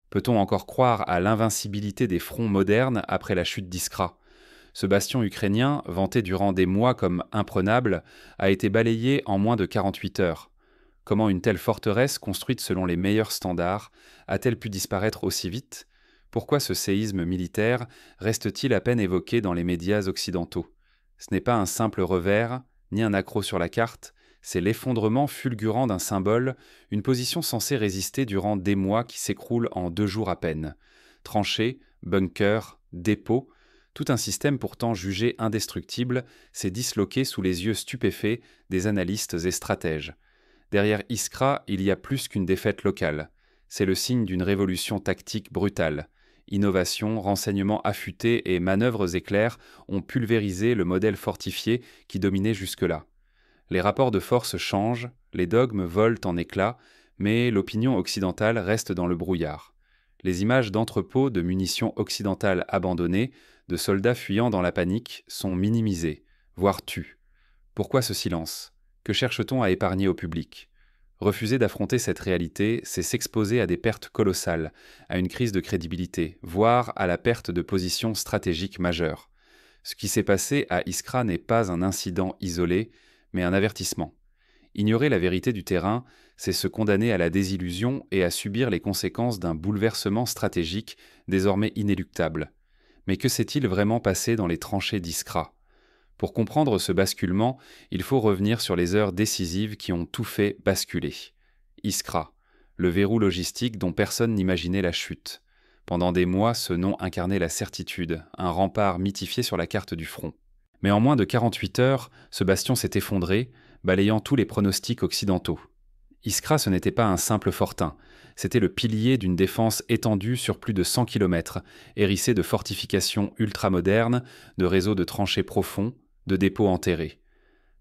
Peut-on encore croire à l'invincibilité des fronts modernes après la chute d'Iskra? Ce bastion ukrainien, vanté durant des mois comme imprenable, a été balayé en moins de 48 heures. Comment une telle forteresse, construite selon les meilleurs standards, a-t-elle pu disparaître aussi vite? Pourquoi ce séisme militaire reste-t-il à peine évoqué dans les médias occidentaux? Ce n'est pas un simple revers, ni un accroc sur la carte, c'est l'effondrement fulgurant d'un symbole, une position censée résister durant des mois qui s'écroule en 2 jours à peine. Tranchées, bunkers, dépôts, tout un système pourtant jugé indestructible s'est disloqué sous les yeux stupéfaits des analystes et stratèges. Derrière Iskra, il y a plus qu'une défaite locale. C'est le signe d'une révolution tactique brutale. Innovation, renseignements affûtés et manœuvres éclairs ont pulvérisé le modèle fortifié qui dominait jusque-là. Les rapports de force changent, les dogmes volent en éclats, mais l'opinion occidentale reste dans le brouillard. Les images d'entrepôts de munitions occidentales abandonnées, de soldats fuyant dans la panique, sont minimisées, voire tues. Pourquoi ce silence? Que cherche-t-on à épargner au public? Refuser d'affronter cette réalité, c'est s'exposer à des pertes colossales, à une crise de crédibilité, voire à la perte de position stratégique majeure. Ce qui s'est passé à Iskra n'est pas un incident isolé, mais un avertissement. Ignorer la vérité du terrain, c'est se condamner à la désillusion et à subir les conséquences d'un bouleversement stratégique désormais inéluctable. Mais que s'est-il vraiment passé dans les tranchées d'Iskra? Pour comprendre ce basculement, il faut revenir sur les heures décisives qui ont tout fait basculer. Iskra, le verrou logistique dont personne n'imaginait la chute. Pendant des mois, ce nom incarnait la certitude, un rempart mythifié sur la carte du front. Mais en moins de 48 heures, ce bastion s'est effondré, balayant tous les pronostics occidentaux. Iskra, ce n'était pas un simple fortin, c'était le pilier d'une défense étendue sur plus de 100 km, hérissée de fortifications ultramodernes, de réseaux de tranchées profonds, de dépôts enterrés.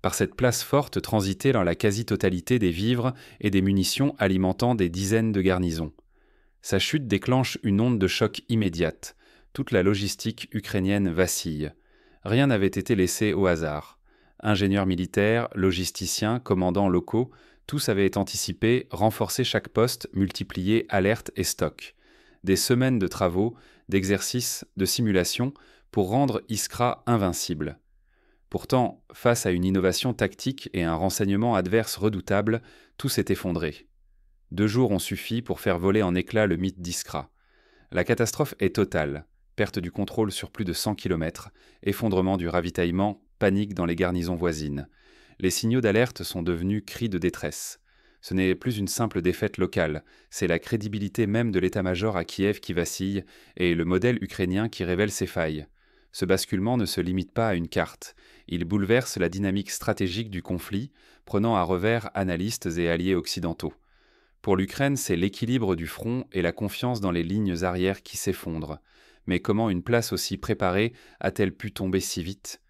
Par cette place forte transitait dans la quasi-totalité des vivres et des munitions alimentant des dizaines de garnisons. Sa chute déclenche une onde de choc immédiate. Toute la logistique ukrainienne vacille. Rien n'avait été laissé au hasard. Ingénieurs militaires, logisticiens, commandants locaux, tous avaient anticipé, renforcé chaque poste, multiplié alertes et stocks. Des semaines de travaux, d'exercices, de simulations pour rendre Iskra invincible. Pourtant, face à une innovation tactique et un renseignement adverse redoutable, tout s'est effondré. 2 jours ont suffi pour faire voler en éclats le mythe d'Iskra. La catastrophe est totale. Perte du contrôle sur plus de 100 km, effondrement du ravitaillement, panique dans les garnisons voisines. Les signaux d'alerte sont devenus cris de détresse. Ce n'est plus une simple défaite locale, c'est la crédibilité même de l'état-major à Kiev qui vacille et le modèle ukrainien qui révèle ses failles. Ce basculement ne se limite pas à une carte. Il bouleverse la dynamique stratégique du conflit, prenant à revers analystes et alliés occidentaux. Pour l'Ukraine, c'est l'équilibre du front et la confiance dans les lignes arrières qui s'effondrent. Mais comment une place aussi préparée a-t-elle pu tomber si vite?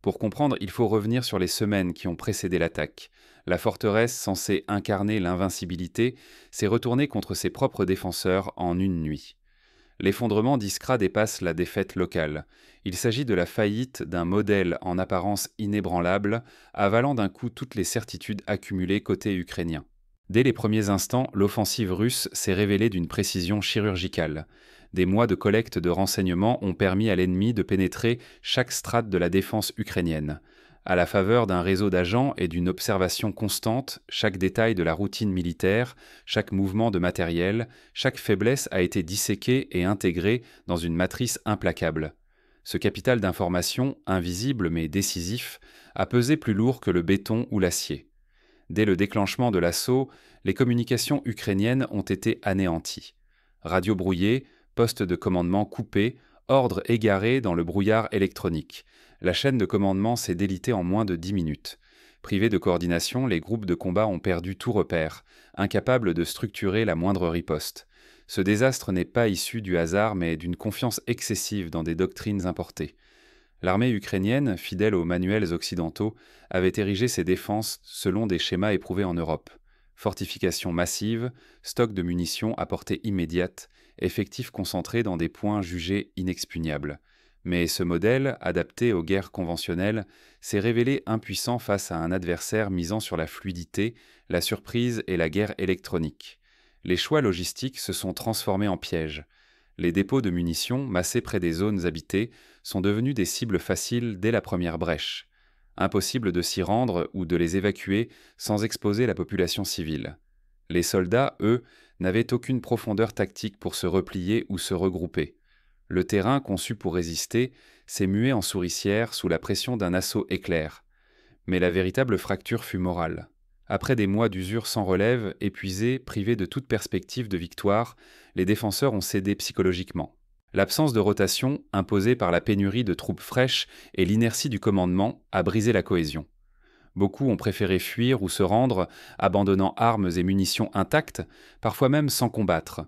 Pour comprendre, il faut revenir sur les semaines qui ont précédé l'attaque. La forteresse, censée incarner l'invincibilité, s'est retournée contre ses propres défenseurs en une nuit. L'effondrement d'Iskra dépasse la défaite locale. Il s'agit de la faillite d'un modèle en apparence inébranlable, avalant d'un coup toutes les certitudes accumulées côté ukrainien. Dès les premiers instants, l'offensive russe s'est révélée d'une précision chirurgicale. Des mois de collecte de renseignements ont permis à l'ennemi de pénétrer chaque strate de la défense ukrainienne. À la faveur d'un réseau d'agents et d'une observation constante, chaque détail de la routine militaire, chaque mouvement de matériel, chaque faiblesse a été disséqué et intégré dans une matrice implacable. Ce capital d'informations, invisible mais décisif, a pesé plus lourd que le béton ou l'acier. Dès le déclenchement de l'assaut, les communications ukrainiennes ont été anéanties. Radios brouillées, postes de commandement coupés, ordres égarés dans le brouillard électronique. La chaîne de commandement s'est délitée en moins de 10 minutes. Privés de coordination, les groupes de combat ont perdu tout repère, incapables de structurer la moindre riposte. Ce désastre n'est pas issu du hasard mais d'une confiance excessive dans des doctrines importées. L'armée ukrainienne, fidèle aux manuels occidentaux, avait érigé ses défenses selon des schémas éprouvés en Europe. Fortifications massives, stocks de munitions à portée immédiate, effectifs concentrés dans des points jugés inexpugnables. Mais ce modèle, adapté aux guerres conventionnelles, s'est révélé impuissant face à un adversaire misant sur la fluidité, la surprise et la guerre électronique. Les choix logistiques se sont transformés en pièges. Les dépôts de munitions, massés près des zones habitées, sont devenus des cibles faciles dès la première brèche. Impossible de s'y rendre ou de les évacuer sans exposer la population civile. Les soldats, eux, n'avaient aucune profondeur tactique pour se replier ou se regrouper. Le terrain conçu pour résister s'est mué en souricière sous la pression d'un assaut éclair. Mais la véritable fracture fut morale. Après des mois d'usure sans relève, épuisés, privés de toute perspective de victoire, les défenseurs ont cédé psychologiquement. L'absence de rotation, imposée par la pénurie de troupes fraîches et l'inertie du commandement, a brisé la cohésion. Beaucoup ont préféré fuir ou se rendre, abandonnant armes et munitions intactes, parfois même sans combattre.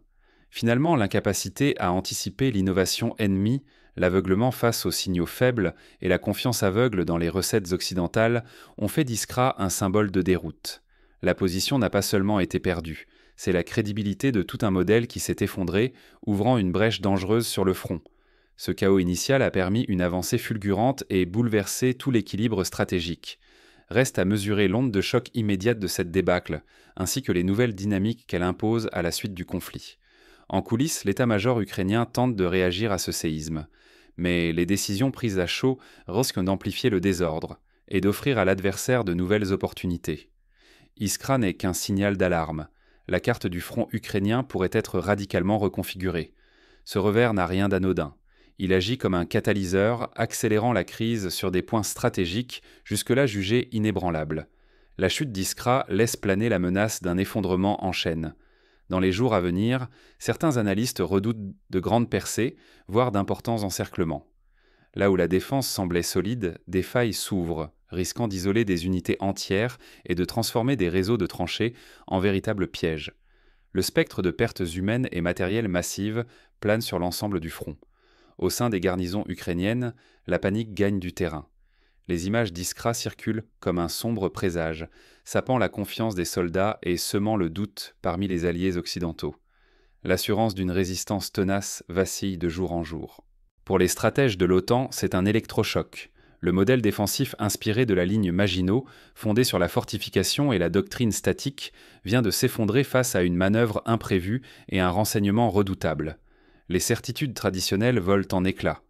Finalement, l'incapacité à anticiper l'innovation ennemie, l'aveuglement face aux signaux faibles et la confiance aveugle dans les recettes occidentales ont fait d'Iskra un symbole de déroute. La position n'a pas seulement été perdue, c'est la crédibilité de tout un modèle qui s'est effondré, ouvrant une brèche dangereuse sur le front. Ce chaos initial a permis une avancée fulgurante et bouleversé tout l'équilibre stratégique. Reste à mesurer l'onde de choc immédiate de cette débâcle, ainsi que les nouvelles dynamiques qu'elle impose à la suite du conflit. En coulisses, l'état-major ukrainien tente de réagir à ce séisme. Mais les décisions prises à chaud risquent d'amplifier le désordre et d'offrir à l'adversaire de nouvelles opportunités. Iskra n'est qu'un signal d'alarme. La carte du front ukrainien pourrait être radicalement reconfigurée. Ce revers n'a rien d'anodin. Il agit comme un catalyseur, accélérant la crise sur des points stratégiques jusque-là jugés inébranlables. La chute d'Iskra laisse planer la menace d'un effondrement en chaîne. Dans les jours à venir, certains analystes redoutent de grandes percées, voire d'importants encerclements. Là où la défense semblait solide, des failles s'ouvrent, risquant d'isoler des unités entières et de transformer des réseaux de tranchées en véritables pièges. Le spectre de pertes humaines et matérielles massives plane sur l'ensemble du front. Au sein des garnisons ukrainiennes, la panique gagne du terrain. Les images d'Iskra circulent comme un sombre présage, sapant la confiance des soldats et semant le doute parmi les alliés occidentaux. L'assurance d'une résistance tenace vacille de jour en jour. Pour les stratèges de l'OTAN, c'est un électrochoc. Le modèle défensif inspiré de la ligne Maginot, fondé sur la fortification et la doctrine statique, vient de s'effondrer face à une manœuvre imprévue et un renseignement redoutable. Les certitudes traditionnelles volent en éclats.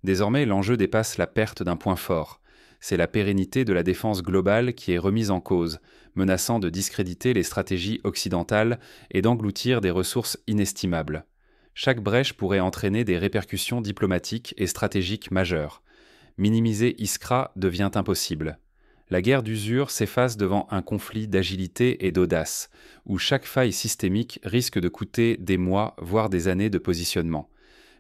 Désormais, l'enjeu dépasse la perte d'un point fort. C'est la pérennité de la défense globale qui est remise en cause, menaçant de discréditer les stratégies occidentales et d'engloutir des ressources inestimables. Chaque brèche pourrait entraîner des répercussions diplomatiques et stratégiques majeures. Minimiser Iskra devient impossible. La guerre d'usure s'efface devant un conflit d'agilité et d'audace, où chaque faille systémique risque de coûter des mois, voire des années de positionnement.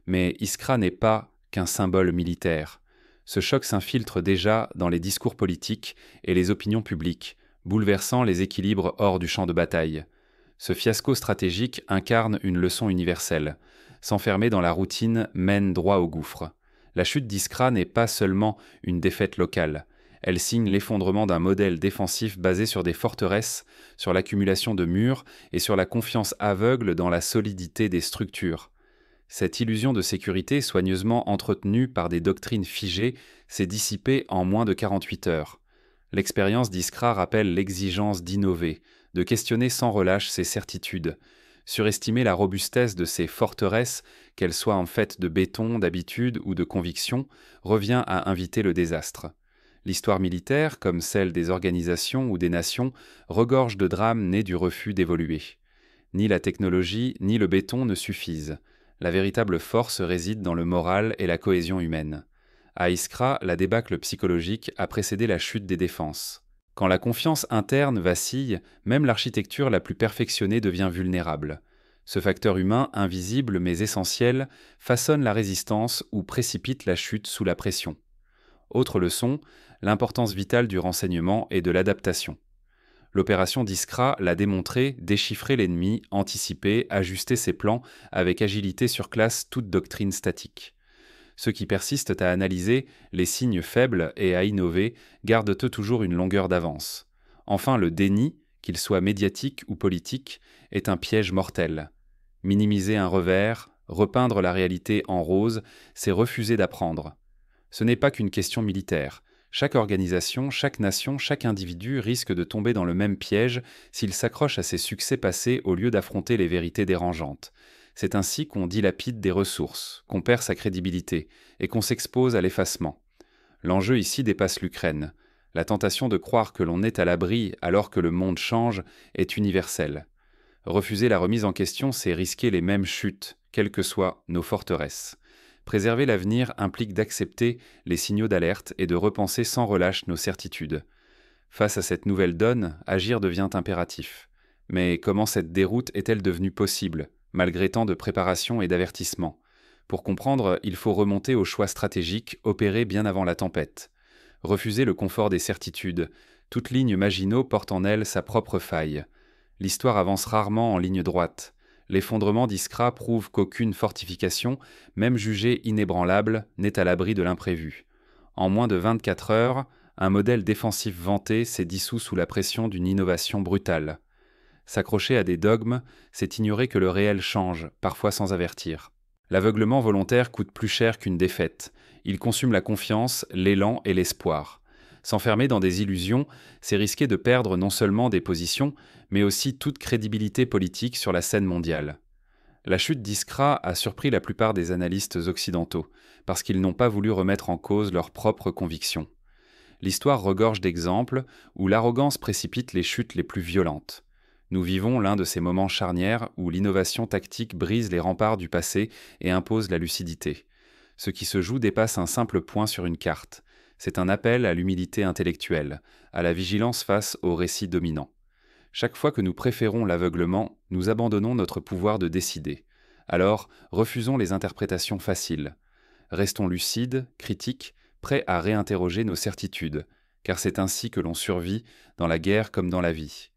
Mais Iskra n'est pas qu'un symbole militaire. Ce choc s'infiltre déjà dans les discours politiques et les opinions publiques, bouleversant les équilibres hors du champ de bataille. Ce fiasco stratégique incarne une leçon universelle. S'enfermer dans la routine mène droit au gouffre. La chute d'Iskra n'est pas seulement une défaite locale. Elle signe l'effondrement d'un modèle défensif basé sur des forteresses, sur l'accumulation de murs et sur la confiance aveugle dans la solidité des structures. Cette illusion de sécurité, soigneusement entretenue par des doctrines figées, s'est dissipée en moins de 48 heures. L'expérience d'Iskra rappelle l'exigence d'innover, de questionner sans relâche ses certitudes. Surestimer la robustesse de ces forteresses, qu'elles soient en fait de béton, d'habitude ou de conviction, revient à inviter le désastre. L'histoire militaire, comme celle des organisations ou des nations, regorge de drames nés du refus d'évoluer. Ni la technologie, ni le béton ne suffisent. La véritable force réside dans le moral et la cohésion humaine. À Iskra, la débâcle psychologique a précédé la chute des défenses. Quand la confiance interne vacille, même l'architecture la plus perfectionnée devient vulnérable. Ce facteur humain, invisible mais essentiel, façonne la résistance ou précipite la chute sous la pression. Autre leçon, l'importance vitale du renseignement et de l'adaptation. L'opération d'Iskra l'a démontré, déchiffrer l'ennemi, anticiper, ajuster ses plans avec agilité surclasse toute doctrine statique. Ceux qui persistent à analyser les signes faibles et à innover gardent eux toujours une longueur d'avance. Enfin, le déni, qu'il soit médiatique ou politique, est un piège mortel. Minimiser un revers, repeindre la réalité en rose, c'est refuser d'apprendre. Ce n'est pas qu'une question militaire. Chaque organisation, chaque nation, chaque individu risque de tomber dans le même piège s'il s'accroche à ses succès passés au lieu d'affronter les vérités dérangeantes. C'est ainsi qu'on dilapide des ressources, qu'on perd sa crédibilité et qu'on s'expose à l'effacement. L'enjeu ici dépasse l'Ukraine. La tentation de croire que l'on est à l'abri alors que le monde change est universelle. Refuser la remise en question, c'est risquer les mêmes chutes, quelles que soient nos forteresses. Préserver l'avenir implique d'accepter les signaux d'alerte et de repenser sans relâche nos certitudes. Face à cette nouvelle donne, agir devient impératif. Mais comment cette déroute est-elle devenue possible, malgré tant de préparation et d'avertissement? Pour comprendre, il faut remonter aux choix stratégiques opérés bien avant la tempête. Refuser le confort des certitudes. Toute ligne Maginot porte en elle sa propre faille. L'histoire avance rarement en ligne droite. L'effondrement d'Iskra prouve qu'aucune fortification, même jugée inébranlable, n'est à l'abri de l'imprévu. En moins de 24 heures, un modèle défensif vanté s'est dissous sous la pression d'une innovation brutale. S'accrocher à des dogmes, c'est ignorer que le réel change, parfois sans avertir. L'aveuglement volontaire coûte plus cher qu'une défaite. Il consume la confiance, l'élan et l'espoir. S'enfermer dans des illusions, c'est risquer de perdre non seulement des positions, mais aussi toute crédibilité politique sur la scène mondiale. La chute d'Iskra a surpris la plupart des analystes occidentaux, parce qu'ils n'ont pas voulu remettre en cause leurs propres convictions. L'histoire regorge d'exemples où l'arrogance précipite les chutes les plus violentes. Nous vivons l'un de ces moments charnières où l'innovation tactique brise les remparts du passé et impose la lucidité. Ce qui se joue dépasse un simple point sur une carte. C'est un appel à l'humilité intellectuelle, à la vigilance face aux récits dominants. Chaque fois que nous préférons l'aveuglement, nous abandonnons notre pouvoir de décider. Alors, refusons les interprétations faciles. Restons lucides, critiques, prêts à réinterroger nos certitudes, car c'est ainsi que l'on survit dans la guerre comme dans la vie.